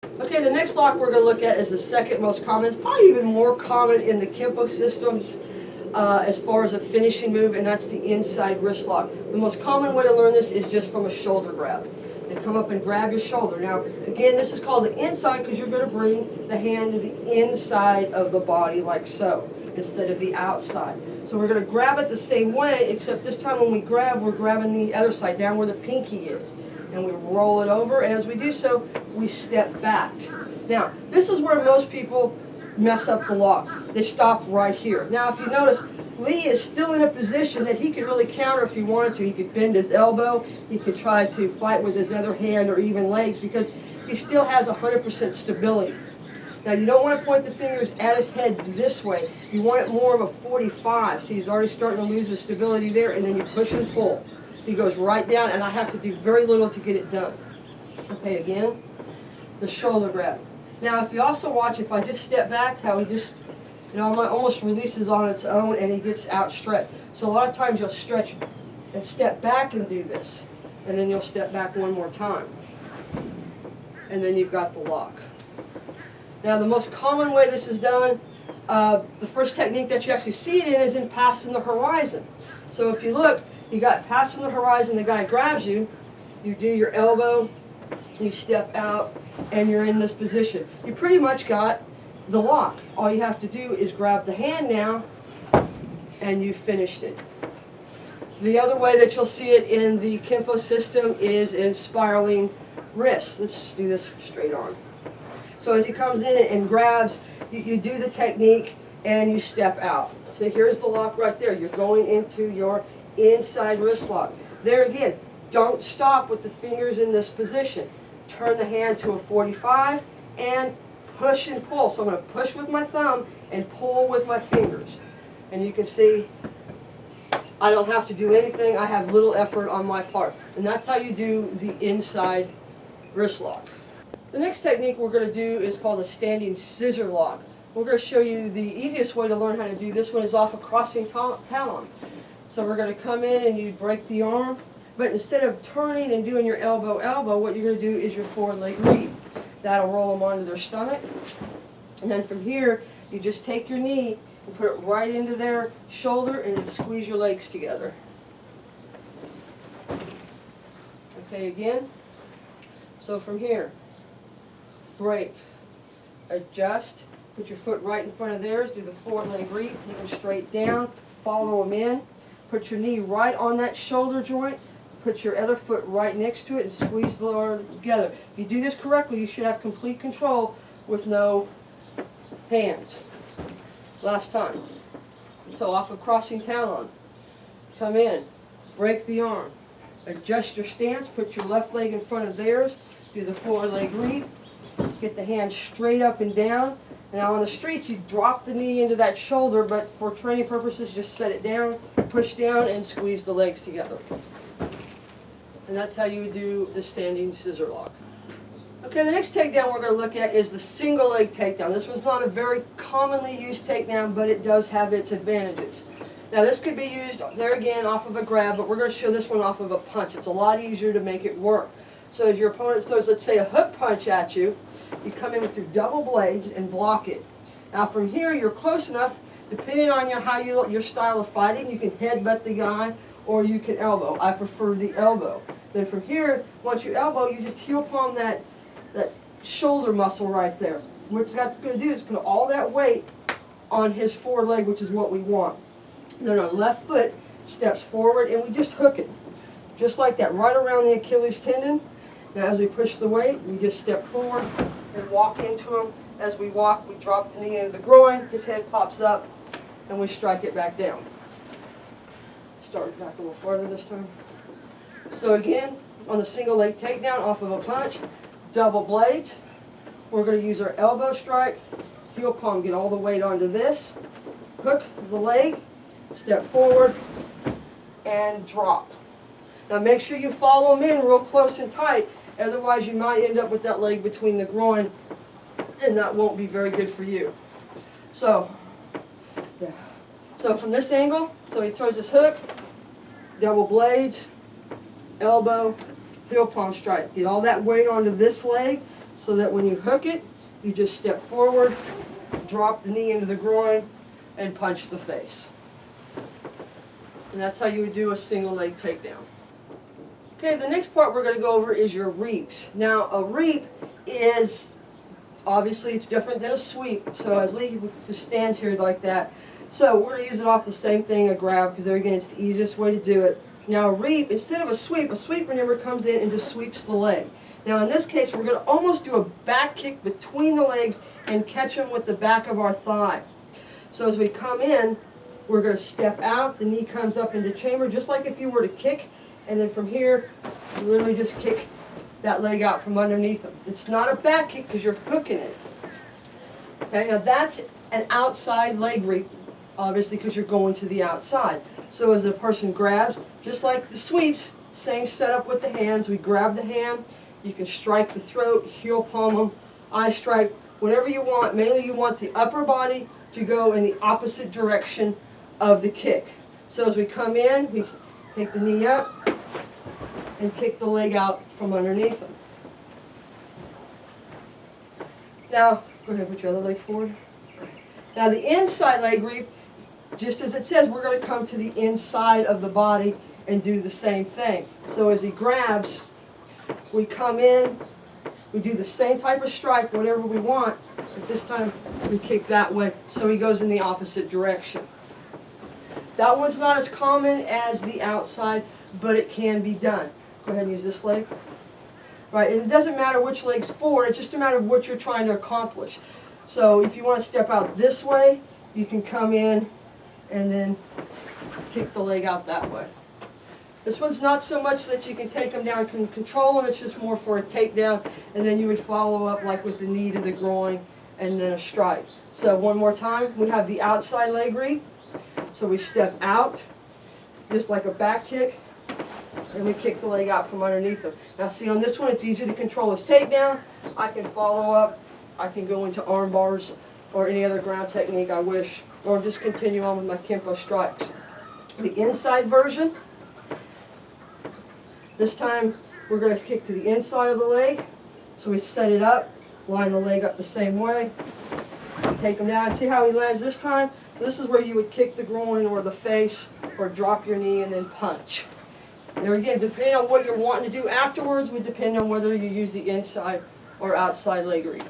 Okay, the next lock we're going to look at is the second most common. It's probably even more common in the Kenpo systems as far as a finishing move, and that's the inside wrist lock. The most common way to learn this is just from a shoulder grab. You come up and grab your shoulder. Now, again, this is called the inside because you're going to bring the hand to the inside of the body like so, instead of the outside. So we're going to grab it the same way, except this time when we grab, we're grabbing the other side, down where the pinky is. And we roll it over, and as we do so, we step back. Now, this is where most people mess up the lock. They stop right here. Now, if you notice, Lee is still in a position that he could really counter if he wanted to. He could bend his elbow, he could try to fight with his other hand or even legs because he still has 100% stability. Now, you don't want to point the fingers at his head this way. You want it more of a 45. See, he's already starting to lose his stability there, and then you push and pull. He goes right down, and I have to do very little to get it done. Okay, again, the shoulder grab. Now, if you also watch, if I just step back, how he just, almost releases on its own, and he gets outstretched. So a lot of times you'll stretch and step back and do this, and then you'll step back one more time. And then you've got the lock. Now, the most common way this is done, the first technique that you actually see it in is in passing the horizon. So if you look, you got passing the horizon, the guy grabs you, you do your elbow, you step out, and you're in this position. You pretty much got the lock. All you have to do is grab the hand now, and you finished it. The other way that you'll see it in the Kenpo system is in spiraling wrists. Let's just do this straight on. So as he comes in and grabs, you do the technique, and you step out. So here's the lock right there. You're going into your inside wrist lock. There again, don't stop with the fingers in this position. Turn the hand to a 45 and push and pull. So I'm going to push with my thumb and pull with my fingers. And you can see I don't have to do anything. I have little effort on my part. And that's how you do the inside wrist lock. The next technique we're going to do is called a standing scissor lock. We're going to show you the easiest way to learn how to do this one is off a crossing talon. So we're going to come in and you break the arm, but instead of turning and doing your elbow, what you're going to do is your forward leg read. That'll roll them onto their stomach. And then from here, you just take your knee and put it right into their shoulder and then squeeze your legs together. Okay, again. So from here, break, adjust, put your foot right in front of theirs, do the forward leg read, take them straight down, follow them in. Put your knee right on that shoulder joint. Put your other foot right next to it and squeeze the arm together. If you do this correctly, you should have complete control with no hands. Last time. So off of crossing talon. Come in. Break the arm. Adjust your stance. Put your left leg in front of theirs. Do the forward leg read. Get the hands straight up and down. Now on the streets, you drop the knee into that shoulder, but for training purposes, just set it down, push down, and squeeze the legs together. And that's how you would do the standing scissor lock. Okay, the next takedown we're going to look at is the single leg takedown. This one's not a very commonly used takedown, but it does have its advantages. Now this could be used, there again, off of a grab, but we're going to show this one off of a punch. It's a lot easier to make it work. So as your opponent throws, let's say, a hook punch at you, you come in with your double blades and block it. Now from here, you're close enough, depending on your style of fighting, you can headbutt the guy or you can elbow. I prefer the elbow. Then from here, once you elbow, you just heel palm that shoulder muscle right there. What that's going to do is put all that weight on his forward leg, which is what we want. Then our left foot steps forward and we just hook it. Just like that, right around the Achilles tendon. Now as we push the weight, we just step forward and walk into him. As we walk, we drop the knee into the groin, his head pops up, and we strike it back down. Start back a little farther this time. So again, on the single leg takedown off of a punch, double blades. We're going to use our elbow strike, heel palm, get all the weight onto this, hook the leg, step forward, and drop. Now make sure you follow them in real close and tight, otherwise you might end up with that leg between the groin, and that won't be very good for you. So, yeah. So from this angle, so he throws his hook, double blades, elbow, heel palm strike. Get all that weight onto this leg, so that when you hook it, you just step forward, drop the knee into the groin, and punch the face. And that's how you would do a single leg takedown. Okay, the next part we're going to go over is your reaps. Now, a reap is, obviously it's different than a sweep. So as Lee just stands here like that. So we're going to use it off the same thing, a grab, because there again it's the easiest way to do it. Now a reap, instead of a sweep remember comes in and just sweeps the leg. Now in this case we're going to almost do a back kick between the legs and catch them with the back of our thigh. So as we come in, we're going to step out, the knee comes up into chamber just like if you were to kick, and then from here you literally just kick that leg out from underneath them. It's not a back kick because you're hooking it. Okay, now that's an outside leg reap, obviously because you're going to the outside. So as the person grabs, just like the sweeps, same setup with the hands. We grab the hand, you can strike the throat, heel palm them, eye strike, whatever you want. Mainly you want the upper body to go in the opposite direction of the kick. So as we come in, we take the knee up and kick the leg out from underneath them. Now, go ahead and put your other leg forward. Now the inside leg reap, just as it says, we're going to come to the inside of the body and do the same thing. So as he grabs, we come in, we do the same type of strike, whatever we want, but this time we kick that way so he goes in the opposite direction. That one's not as common as the outside, but it can be done. Go ahead and use this leg. Right, and it doesn't matter which leg's forward, it's just a matter of what you're trying to accomplish. So if you want to step out this way, you can come in and then kick the leg out that way. This one's not so much that you can take them down and control them, it's just more for a takedown, and then you would follow up like with the knee to the groin and then a strike. So one more time, we have the outside leg reap. So we step out, just like a back kick, and we kick the leg out from underneath them. Now see, on this one it's easy to control his takedown. I can follow up, I can go into arm bars or any other ground technique I wish, or just continue on with my Kenpo strikes. The inside version, this time we're going to kick to the inside of the leg. So we set it up, line the leg up the same way, take him down. See how he lands this time? This is where you would kick the groin or the face or drop your knee and then punch. There again, depending on what you're wanting to do afterwards would depend on whether you use the inside or outside leg reap.